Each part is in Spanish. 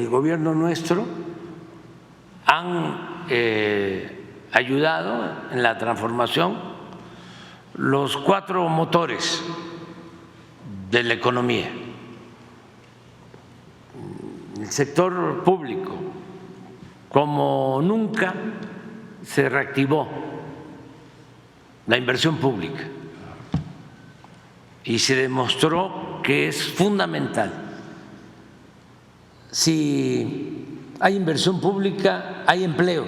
el gobierno nuestro han ayudado en la transformación los 4 motores de la economía. El sector público, como nunca se reactivó la inversión pública y se demostró que es fundamental. Si hay inversión pública, hay empleo.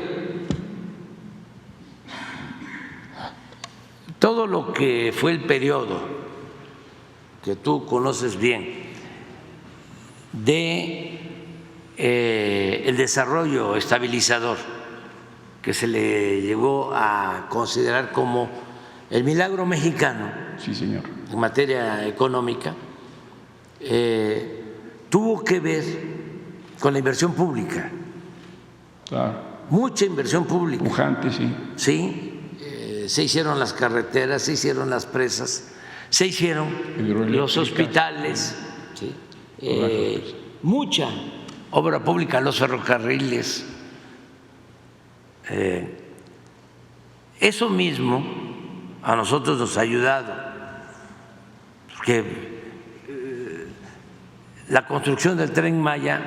Todo lo que fue el periodo que tú conoces bien de el desarrollo estabilizador, que se le llegó a considerar como el milagro mexicano, sí, señor, en materia económica, tuvo que ver con la inversión pública. Claro. Mucha inversión pública. Pujante, sí. Sí, se hicieron las carreteras, se hicieron las presas, se hicieron los hospitales, ¿sí? Mucha obra pública, los ferrocarriles. Eso mismo a nosotros nos ha ayudado, porque la construcción del Tren Maya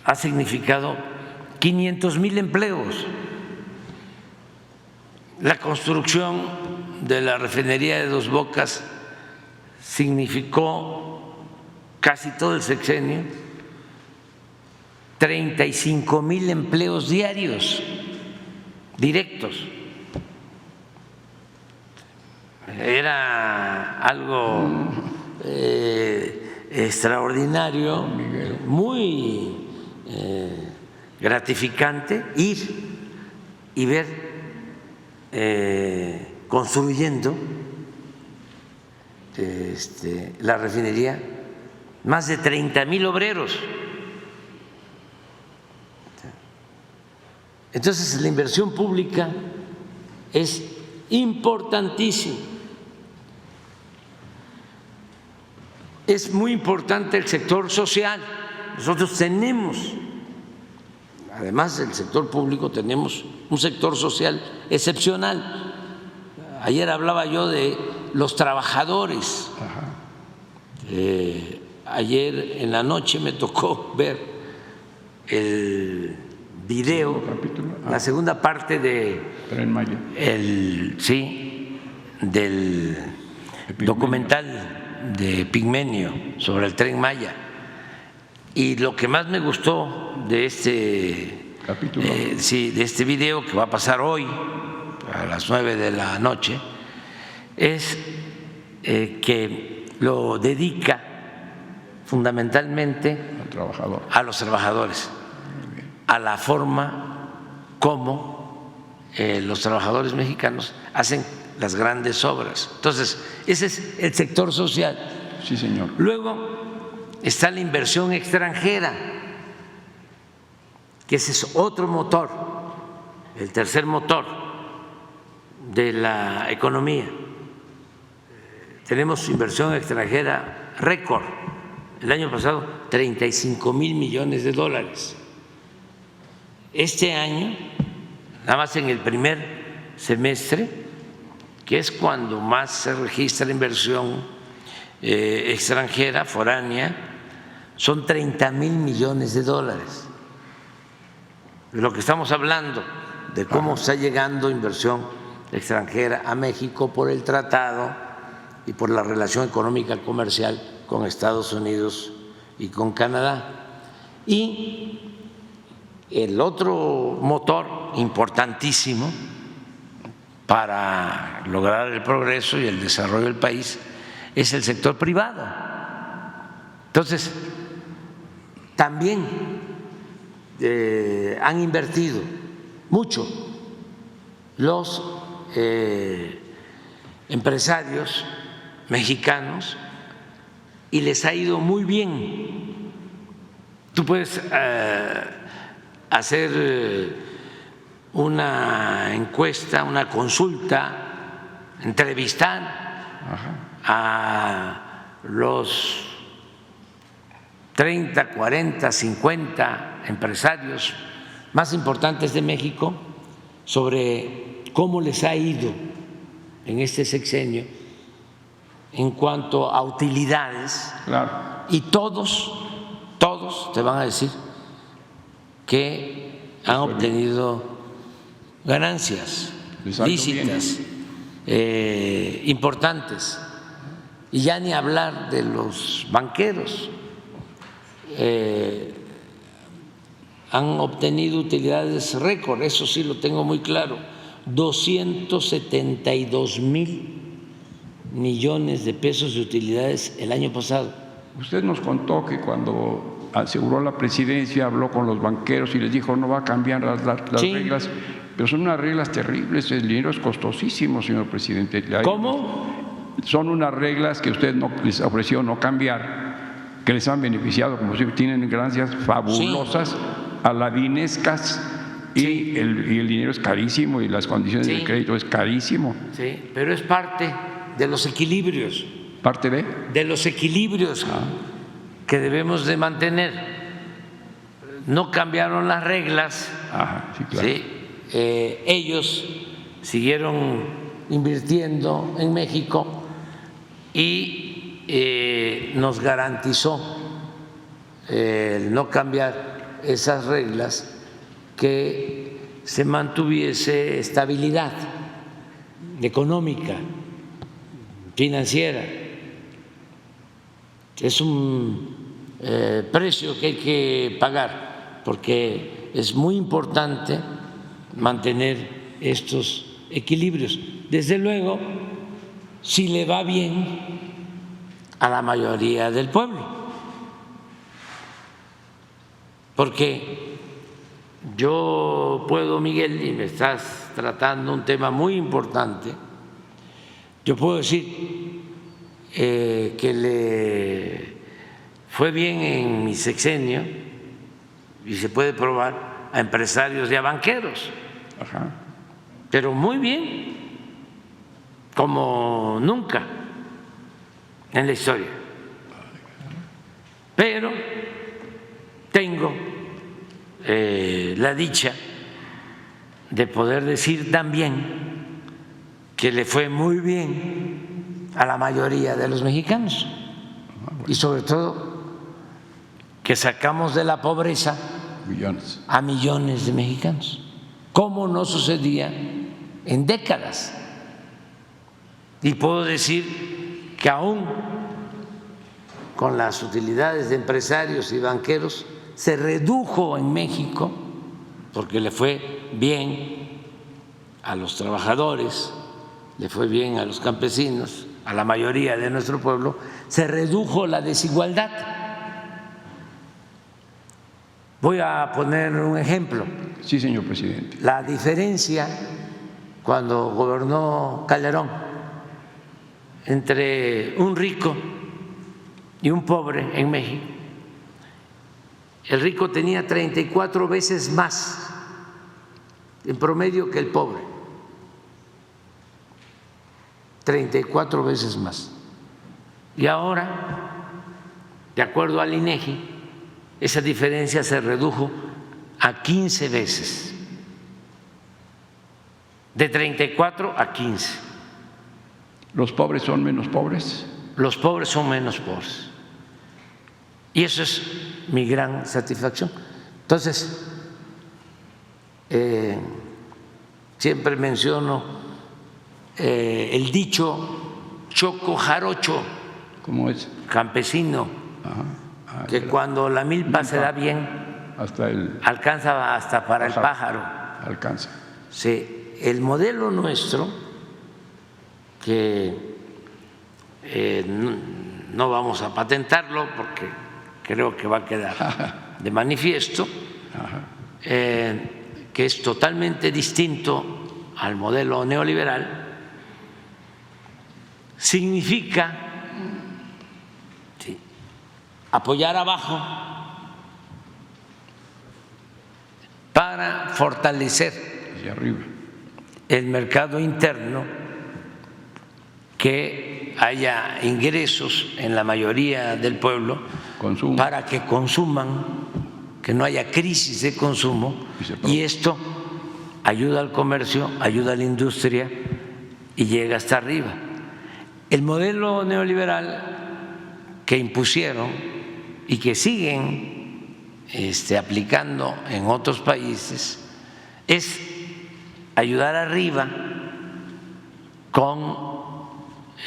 ha significado 500,000 empleos. La construcción de la refinería de Dos Bocas significó casi todo el sexenio 35,000 empleos diarios directos. Era algo extraordinario, muy gratificante ir y ver construyendo la refinería, más de 30,000 obreros. Entonces la inversión pública es importantísima. Es muy importante el sector social. Nosotros tenemos, además del sector público, tenemos un sector social excepcional. Ayer hablaba yo de los trabajadores. Ayer en la noche me tocó ver el video, la segunda parte de del documental de Pigmenio sobre el Tren Maya. Y lo que más me gustó de este capítulo, de este video, que va a pasar hoy a las 9 de la noche, es que lo dedica fundamentalmente a los trabajadores, a la forma como los trabajadores mexicanos hacen las grandes obras. Entonces, ese es el sector social. Sí, señor. Luego está la inversión extranjera, que ese es otro motor, el tercer motor de la economía. Tenemos inversión extranjera récord. El año pasado, 35,000 millones de dólares. Este año, nada más en el primer semestre, que es cuando más se registra inversión extranjera, foránea, son 30,000 millones de dólares. De lo que estamos hablando, de cómo está llegando inversión extranjera a México por el tratado y por la relación económica comercial con Estados Unidos y con Canadá. Y el otro motor importantísimo para lograr el progreso y el desarrollo del país es el sector privado. Entonces, también han invertido mucho los empresarios mexicanos y les ha ido muy bien. Tú puedes hacer una encuesta, una consulta, entrevistar a los 30, 40, 50 empresarios más importantes de México sobre cómo les ha ido en este sexenio en cuanto a utilidades. Claro. Y todos te van a decir que han obtenido ganancias lícitas, importantes. Y ya ni hablar de los banqueros. Han obtenido utilidades récord, eso sí lo tengo muy claro, 272 mil millones de pesos de utilidades el año pasado. Usted nos contó que cuando aseguró la presidencia habló con los banqueros y les dijo no va a cambiar las Sí. reglas, pero son unas reglas terribles, el dinero es costosísimo, señor presidente. ¿Cómo? Son unas reglas que usted no les ofreció no cambiar, que les han beneficiado, como si tienen ganancias fabulosas, sí, aladinescas, sí, y el dinero es carísimo y las condiciones sí, de crédito es carísimo. Sí, pero es parte de los equilibrios. ¿Parte de? De los equilibrios que debemos de mantener. No cambiaron las reglas. Ajá, sí, claro. ¿Sí? Ellos siguieron invirtiendo en México y nos garantizó el no cambiar esas reglas que se mantuviese estabilidad económica, financiera. Es un precio que hay que pagar porque es muy importante mantener estos equilibrios. Desde luego, si le va bien a la mayoría del pueblo, porque yo puedo, Miguel, y me estás tratando un tema muy importante, yo puedo decir que le fue bien en mi sexenio y se puede probar a empresarios y a banqueros. Ajá. Pero muy bien, como nunca en la historia. Pero tengo la dicha de poder decir también que le fue muy bien a la mayoría de los mexicanos y sobre todo que sacamos de la pobreza a millones de mexicanos, como no sucedía en décadas. Y puedo decir que aún con las utilidades de empresarios y banqueros se redujo en México, porque le fue bien a los trabajadores, le fue bien a los campesinos, a la mayoría de nuestro pueblo, se redujo la desigualdad. Voy a poner un ejemplo. Sí, señor presidente. La diferencia cuando gobernó Calderón entre un rico y un pobre en México, el rico tenía 34 veces más en promedio que el pobre, 34 veces más. Y ahora, de acuerdo al INEGI, esa diferencia se redujo a 15 veces, de 34 a 15. ¿Los pobres son menos pobres? Los pobres son menos pobres. Y eso es mi gran satisfacción. Entonces, siempre menciono el dicho choco jarocho. ¿Cómo es? Campesino. Que cuando la milpa se da bien, alcanza hasta para el pájaro. Alcanza. Sí, el modelo nuestro, que no vamos a patentarlo porque creo que va a quedar de manifiesto, que es totalmente distinto al modelo neoliberal, significa apoyar abajo para fortalecer hacia arriba el mercado interno, que haya ingresos en la mayoría del pueblo Consumo. para que consuman, que no haya crisis de consumo, y esto ayuda al comercio, ayuda a la industria y llega hasta arriba. El modelo neoliberal que impusieron y que siguen aplicando en otros países es ayudar arriba con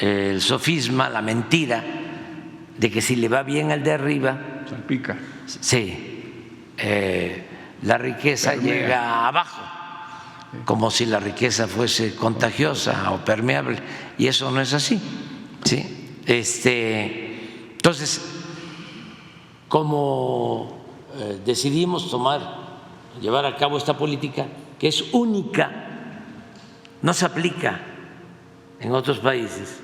el sofisma, la mentira de que si le va bien al de arriba, salpica. Sí, la riqueza llega abajo, como si la riqueza fuese contagiosa o permeable, y eso no es así. ¿Sí? Entonces, como decidimos llevar a cabo esta política, que es única, no se aplica en otros países,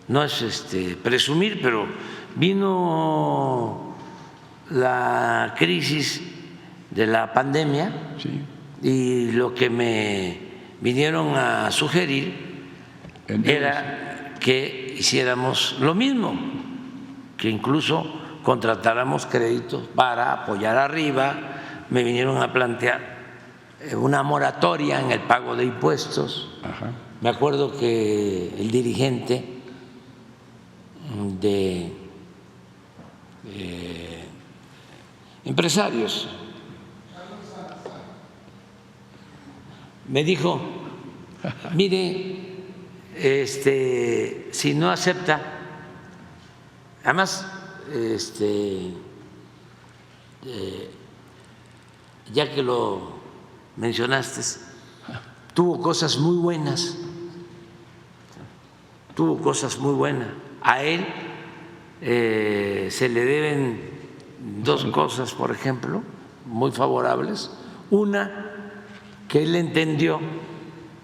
no es presumir, pero vino la crisis de la pandemia, Sí. y lo que me vinieron a sugerir era que hiciéramos lo mismo, que incluso contratáramos créditos para apoyar arriba. Me vinieron a plantear una moratoria en el pago de impuestos. Ajá. Me acuerdo que el dirigente de empresarios me dijo: mire, si no acepta, además ya que lo mencionaste, tuvo cosas muy buenas, a él se le deben dos cosas, por ejemplo, muy favorables. Una, que él entendió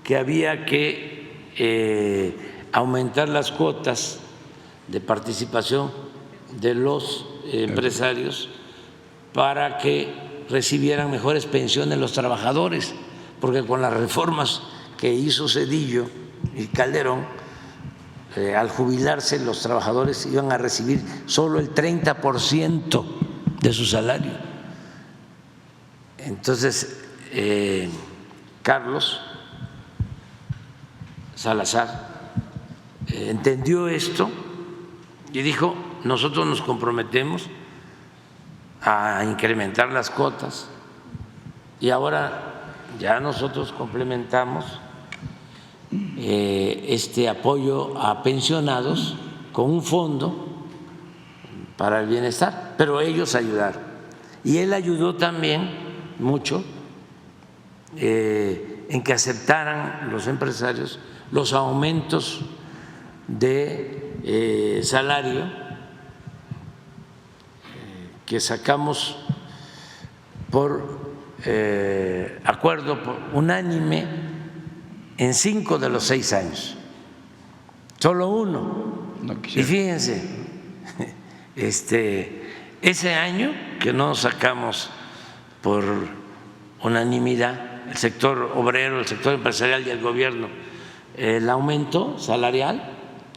que había que aumentar las cuotas de participación de los empresarios para que recibieran mejores pensiones los trabajadores, porque con las reformas que hizo Zedillo y Calderón, al jubilarse los trabajadores iban a recibir solo el 30% de su salario. Entonces, Carlos Salazar entendió esto y dijo: nosotros nos comprometemos a incrementar las cuotas, y ahora ya nosotros complementamos este apoyo a pensionados con un fondo para el bienestar, pero ellos ayudaron. Y él ayudó también mucho en que aceptaran los empresarios los aumentos de salario que sacamos por acuerdo unánime en 5 de los 6 años, solo uno. Y fíjense, ese año que no sacamos por unanimidad, el sector obrero, el sector empresarial y el gobierno, el aumento salarial,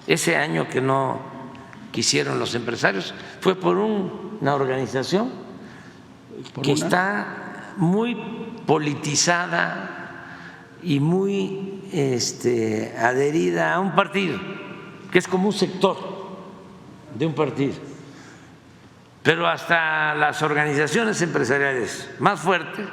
ese año que no quisieron los empresarios, fue por una organización que está muy politizada y muy adherida a un partido, que es como un sector de un partido. Pero hasta las organizaciones empresariales más fuertes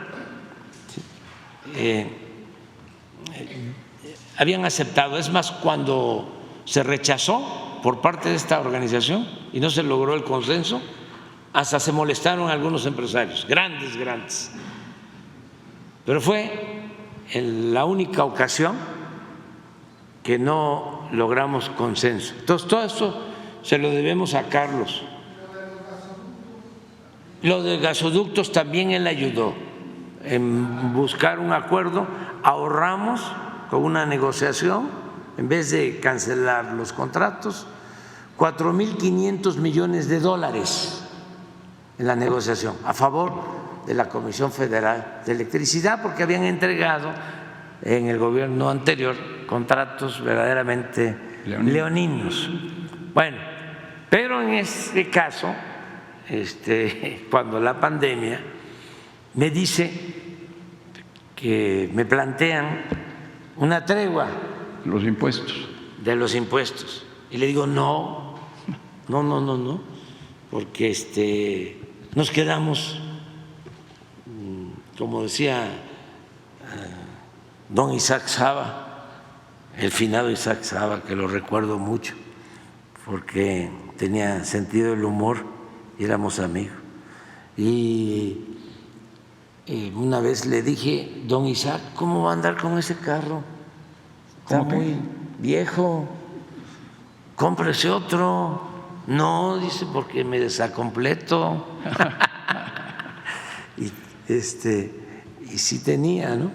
habían aceptado. Es más, cuando se rechazó por parte de esta organización y no se logró el consenso, hasta se molestaron algunos empresarios, grandes. Pero fue la única ocasión que no logramos consenso. Entonces, todo esto se lo debemos a Carlos. Lo de gasoductos también él ayudó en buscar un acuerdo. Ahorramos con una negociación, en vez de cancelar los contratos, $4.500 millones en la negociación a favor de la Comisión Federal de Electricidad, porque habían entregado en el gobierno anterior contratos verdaderamente leoninos. Bueno, pero en este caso, cuando la pandemia, me dice que me plantean una tregua Los impuestos. de los impuestos. Y le digo, no, porque nos quedamos, como decía don Isaac Saba, el finado Isaac Saba, que lo recuerdo mucho, porque tenía sentido del humor y éramos amigos. Y una vez le dije, don Isaac, ¿cómo va a andar con ese carro? Está muy viejo, cómprese otro. No, dice, porque me desacompleto. y sí tenía, ¿no?,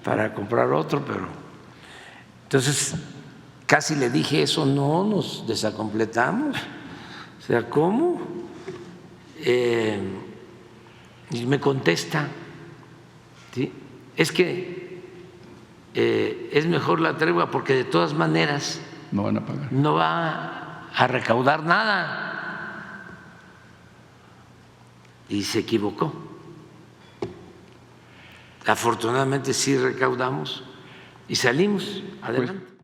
para comprar otro, pero entonces casi le dije eso, no, nos desacompletamos. O sea, ¿cómo? Y me contesta, ¿sí?, es que es mejor la tregua porque de todas maneras No van a pagar. no va a recaudar nada. Y se equivocó. Afortunadamente sí recaudamos y salimos adelante.